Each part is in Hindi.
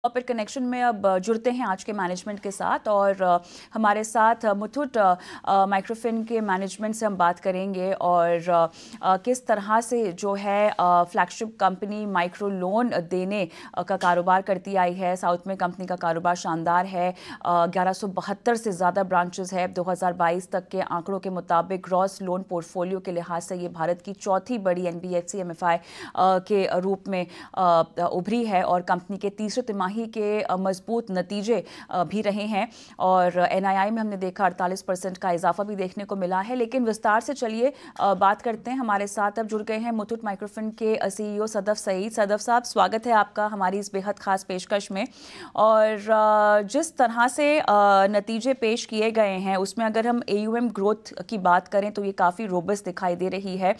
पर कनेक्शन में अब जुड़ते हैं आज के मैनेजमेंट के साथ और हमारे साथ मुथूट माइक्रोफिन के मैनेजमेंट से हम बात करेंगे और किस तरह से जो है फ्लैगशिप कंपनी माइक्रो लोन देने का कारोबार करती आई है। साउथ में कंपनी का कारोबार शानदार है। 1172 से ज़्यादा ब्रांचेस है। 2022 तक के आंकड़ों के मुताबिक ग्रॉस लोन पोर्टफोलियो के लिहाज से ये भारत की चौथी बड़ी NBFC MFI के रूप में उभरी है और कंपनी के तीसरे तिमाही के मजबूत नतीजे भी रहे हैं और NII में हमने देखा 48% का इजाफा भी देखने को मिला है। लेकिन विस्तार से चलिए बात करते हैं। हमारे साथ अब जुड़ गए हैं मुथूट माइक्रोफिन के CEO सदफ सईद। सदफ साहब, स्वागत है आपका हमारी इस बेहद खास पेशकश में। और जिस तरह से नतीजे पेश किए गए हैं उसमें अगर हम AUM ग्रोथ की बात करें तो ये काफ़ी रोबस्ट दिखाई दे रही है,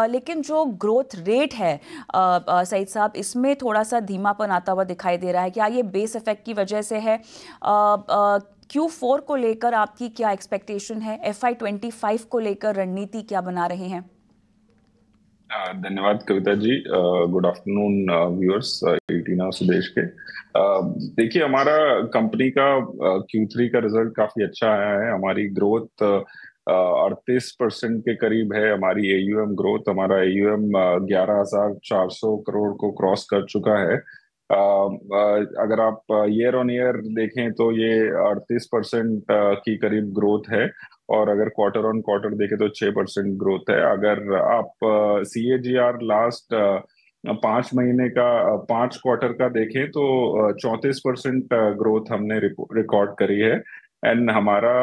लेकिन जो ग्रोथ रेट है सईद साहब, इसमें थोड़ा सा धीमापन आता हुआ दिखाई दे रहा है। क्या ये बेस इफेक्ट की वजह से है? Q4 को लेकर आपकी क्या एक्सपेक्टेशन है? FY25 को लेकर रणनीति क्या बना रहे हैं? धन्यवाद Kavita ji. Good afternoon viewers 18 Sudesh के। देखिए, हमारा कंपनी का Q3 का रिजल्ट काफी अच्छा आया है। हमारी ग्रोथ 38% के करीब है। हमारी AUM ग्रोथ, हमारा AUM 11,400 करोड़ को क्रॉस कर चुका है। अगर आप ईयर ऑन ईयर देखें तो ये 38% की करीब ग्रोथ है और अगर क्वार्टर ऑन क्वार्टर देखें तो 6% ग्रोथ है। अगर आप CAGR लास्ट 5 महीने का 5 क्वार्टर का देखें तो 34% ग्रोथ हमने रिकॉर्ड करी है। एंड हमारा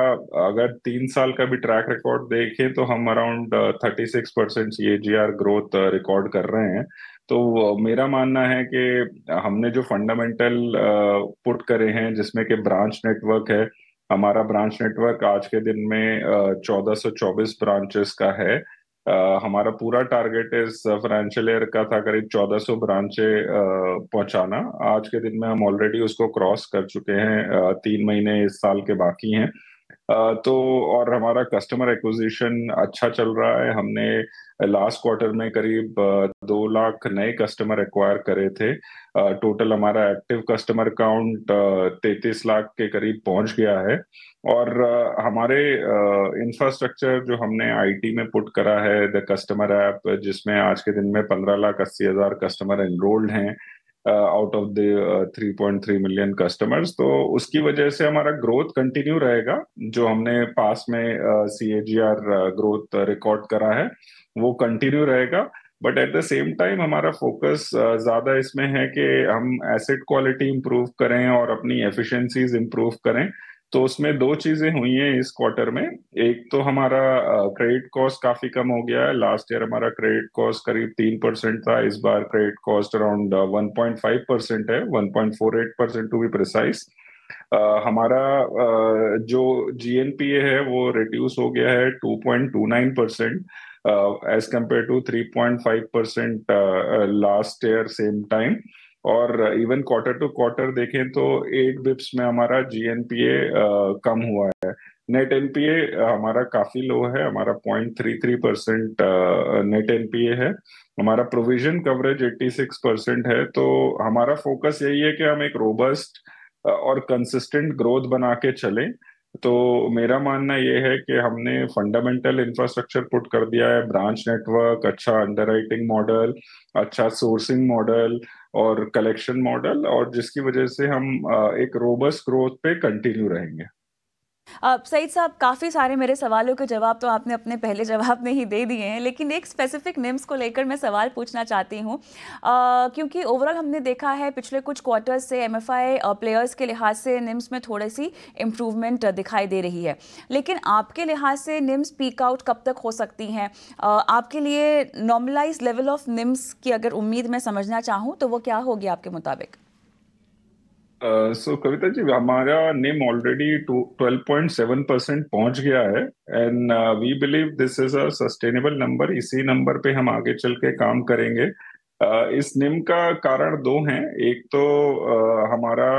अगर 3 साल का भी ट्रैक रिकॉर्ड देखें तो हम अराउंड 36% CAGR ग्रोथ रिकॉर्ड कर रहे हैं। तो मेरा मानना है कि हमने जो फंडामेंटल पुट करे हैं जिसमें कि ब्रांच नेटवर्क है, हमारा ब्रांच नेटवर्क आज के दिन में 1424 ब्रांचेस का है। हमारा पूरा टारगेट इस फाइनेंशियल ईयर का था करीब 1400 ब्रांचे पहुंचाना। आज के दिन में हम ऑलरेडी उसको क्रॉस कर चुके हैं। 3 महीने इस साल के बाकी हैं। तो और हमारा कस्टमर एक्विजिशन अच्छा चल रहा है। हमने लास्ट क्वार्टर में करीब 2 लाख नए कस्टमर एक्वायर करे थे। टोटल हमारा एक्टिव कस्टमर काउंट 33 लाख के करीब पहुंच गया है। और हमारे इंफ्रास्ट्रक्चर जो हमने IT में पुट करा है, द कस्टमर ऐप, जिसमें आज के दिन में 15,80,000 कस्टमर एनरोल्ड हैं out of the 3.3 million customers. तो उसकी वजह से हमारा ग्रोथ कंटिन्यू रहेगा। जो हमने पास में CAGR ग्रोथ रिकॉर्ड करा है वो कंटिन्यू रहेगा। But at the same time हमारा फोकस ज्यादा इसमें है कि हम एसेट क्वालिटी इंप्रूव करें और अपनी एफिशिएंसीज इंप्रूव करें। तो उसमें दो चीजें हुई हैं इस क्वार्टर में। एक तो हमारा क्रेडिट कॉस्ट काफी कम हो गया है। लास्ट ईयर हमारा क्रेडिट कॉस्ट करीब 3% था। इस बार क्रेडिट कॉस्ट अराउंड 1.5% है, 1.48% टू बी प्रिसाइज। हमारा जो GNPA है वो रिड्यूस हो गया है 2.29% as compare to 3.5% last year same time. और इवन क्वार्टर टू क्वार्टर देखें तो 8 बिप्स में हमारा GNPA कम हुआ है। नेट NPA हमारा काफी लो है, हमारा 0.33% नेट NPA है। हमारा प्रोविजन कवरेज 86% है। तो हमारा फोकस यही है कि हम एक रोबस्ट और कंसिस्टेंट ग्रोथ बना के चलें। तो मेरा मानना यह है कि हमने फंडामेंटल इंफ्रास्ट्रक्चर पुट कर दिया है, ब्रांच नेटवर्क, अच्छा अंडरराइटिंग मॉडल, अच्छा सोर्सिंग मॉडल और कलेक्शन मॉडल, और जिसकी वजह से हम एक रोबस्ट ग्रोथ पे कंटिन्यू रहेंगे। सईद साहब, काफ़ी सारे मेरे सवालों के जवाब तो आपने अपने पहले जवाब में ही दे दिए हैं, लेकिन एक स्पेसिफिक निम्स को लेकर मैं सवाल पूछना चाहती हूँ। क्योंकि ओवरऑल हमने देखा है पिछले कुछ क्वार्टर्स से MFI प्लेयर्स के लिहाज से निम्स में थोड़ी सी इम्प्रूवमेंट दिखाई दे रही है, लेकिन आपके लिहाज से निम्स पीक आउट कब तक हो सकती हैं? आपके लिए नॉर्मलाइज लेवल ऑफ निम्स की अगर उम्मीद मैं समझना चाहूँ तो वो क्या होगी आपके मुताबिक? सो कविता जी, हमारा निम ऑलरेडी 12.7% पहुंच गया है। And we believe this is a sustainable number. इसी नंबर पे हम आगे चल के काम करेंगे। इस निम का कारण दो हैं। एक तो हमारा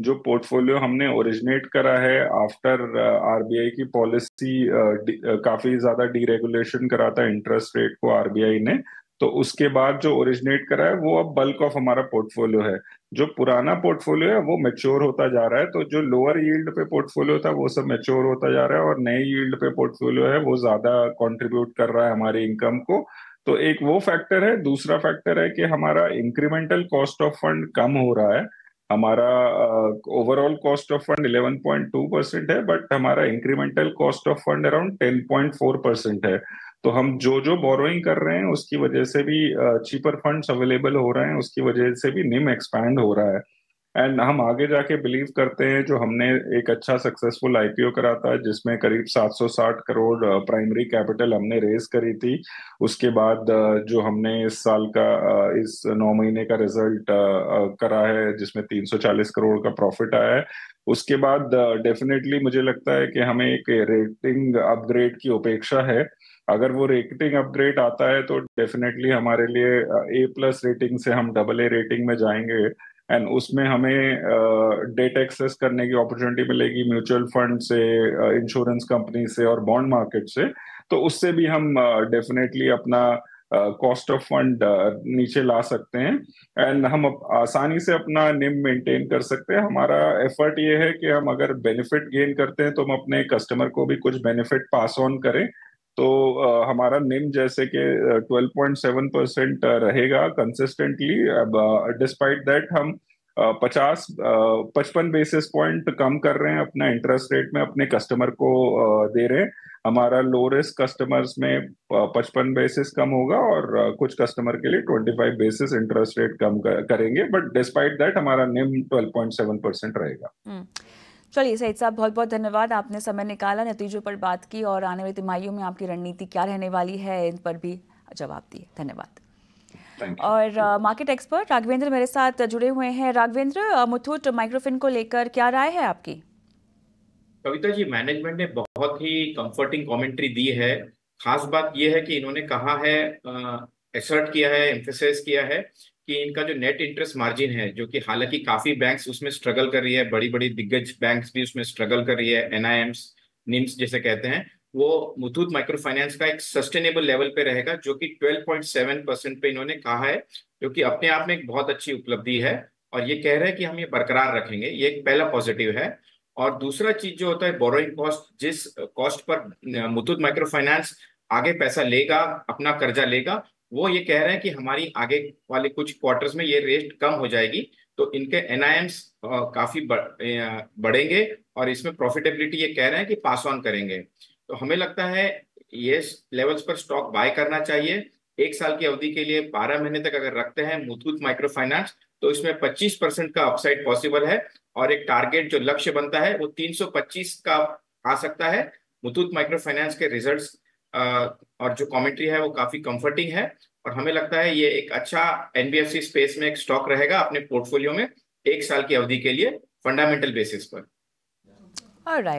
जो पोर्टफोलियो हमने ओरिजिनेट करा है आफ्टर RBI की पॉलिसी, काफी ज्यादा डीरेगुलेशन करा था इंटरेस्ट रेट को RBI ने। तो उसके बाद जो ओरिजिनेट करा है वो अब बल्क ऑफ हमारा पोर्टफोलियो है। जो पुराना पोर्टफोलियो है वो मैच्योर होता जा रहा है, तो जो लोअर यील्ड पे पोर्टफोलियो था वो सब मैच्योर होता जा रहा है, और नए यील्ड पे पोर्टफोलियो है वो ज्यादा कंट्रीब्यूट कर रहा है हमारी इनकम को। तो एक वो फैक्टर है। दूसरा फैक्टर है कि हमारा इंक्रीमेंटल कॉस्ट ऑफ फंड कम हो रहा है। हमारा ओवरऑल कॉस्ट ऑफ फंड 11.2% है, बट हमारा incremental cost of fund around 10.4% है। तो हम जो जो बोरोइंग कर रहे हैं उसकी वजह से भी चीपर फंड्स अवेलेबल हो रहे हैं, उसकी वजह से भी निम एक्सपैंड हो रहा है। एंड हम आगे जाके बिलीव करते हैं, जो हमने एक अच्छा सक्सेसफुल आईपीओ करा था जिसमें करीब 760 करोड़ प्राइमरी कैपिटल हमने रेज करी थी। उसके बाद जो हमने इस साल का इस 9 महीने का रिजल्ट करा है जिसमें 340 करोड़ का प्रॉफिट आया है, उसके बाद डेफिनेटली मुझे लगता है कि हमें एक रेटिंग अपग्रेड की अपेक्षा है। अगर वो रेटिंग अपग्रेड आता है तो डेफिनेटली हमारे लिए A+ रेटिंग से हम AA रेटिंग में जाएंगे। एंड उसमें हमें डेट एक्सेस करने की अपॉर्चुनिटी मिलेगी म्यूचुअल फंड से, इंश्योरेंस कंपनी से और बॉन्ड मार्केट से। तो उससे भी हम डेफिनेटली अपना कॉस्ट ऑफ फंड नीचे ला सकते हैं, एंड हम आसानी से अपना निम मेंटेन कर सकते हैं। हमारा एफर्ट ये है कि हम अगर बेनिफिट गेन करते हैं तो हम अपने कस्टमर को भी कुछ बेनिफिट पास ऑन करें। तो हमारा निम जैसे कि 12.7% रहेगा कंसिस्टेंटली। अब डिस्पाइट दैट हम 55 बेसिस पॉइंट कम कर रहे हैं अपना इंटरेस्ट रेट में अपने कस्टमर को दे रहे हैं। हमारा लो रिस्क कस्टमर्स में 55 बेसिस कम होगा, और कुछ कस्टमर के लिए 25 बेसिस इंटरेस्ट रेट कम करेंगे, बट डिस्पाइट दैट हमारा निम 12.7% रहेगा। चलिए सईद साहब, बहुत बहुत धन्यवाद, आपने समय निकाला, नतीजों पर बात की और आने वाली तिमाहियों में आपकी रणनीति क्या रहने वाली है इन पर भी जवाब दिए। धन्यवाद। और मार्केट एक्सपर्ट राघवेंद्र मेरे साथ जुड़े हुए हैं। राघवेंद्र, मुथूट माइक्रोफिन को लेकर क्या राय है आपकी? कविता जी, मैनेजमेंट ने बहुत ही कंफर्टिंग कमेंट्री दी है। खास बात यह है कि इन्होंने कहा है, एसर्ट किया है, एम्फेसाइज किया है कि इनका जो नेट इंटरेस्ट मार्जिन है, जो कि हालांकि काफी बैंक्स उसमें स्ट्रगल कर रही है, बड़ी बड़ी दिग्गज बैंक्स भी उसमें स्ट्रगल कर रही है, एनआईएम्स, निम्स जैसे कहते हैं, वो मुथूट माइक्रो फाइनेंस का एक सस्टेनेबल लेवल पे रहेगा, जो कि 12.7% पे इन्होंने कहा है, जो कि अपने आप में एक बहुत अच्छी उपलब्धि है। और ये कह रहे हैं कि हम ये बरकरार रखेंगे, ये एक पहला पॉजिटिव है। और दूसरा चीज जो होता है बोरोइंग कॉस्ट, जिस cost per Muthoot micro finance आगे पैसा लेगा, अपना कर्जा लेगा, वो ये कह रहे हैं कि हमारी आगे वाले कुछ क्वार्टर्स में ये रेट कम हो जाएगी, तो इनके एनआईएम्स काफी बढ़ेंगे, और इसमें प्रॉफिटेबिलिटी ये कह रहे हैं कि पास ऑन करेंगे। तो हमें लगता है ये लेवल्स पर स्टॉक बाय करना चाहिए। एक साल की अवधि के लिए 12 महीने तक अगर रखते हैं मुथूट माइक्रो फाइनेंस, तो इसमें 25% का अपसाइड पॉसिबल है, और एक टारगेट जो लक्ष्य बनता है वो 325 का आ सकता है। मुथूट माइक्रो फाइनेंस के रिजल्ट्स और जो कमेंट्री है वो काफी कंफर्टिंग है, और हमें लगता है ये एक अच्छा एनबीएफसी स्पेस में एक स्टॉक रहेगा अपने पोर्टफोलियो में एक साल की अवधि के लिए, फंडामेंटल बेसिस पर। ऑलराइट।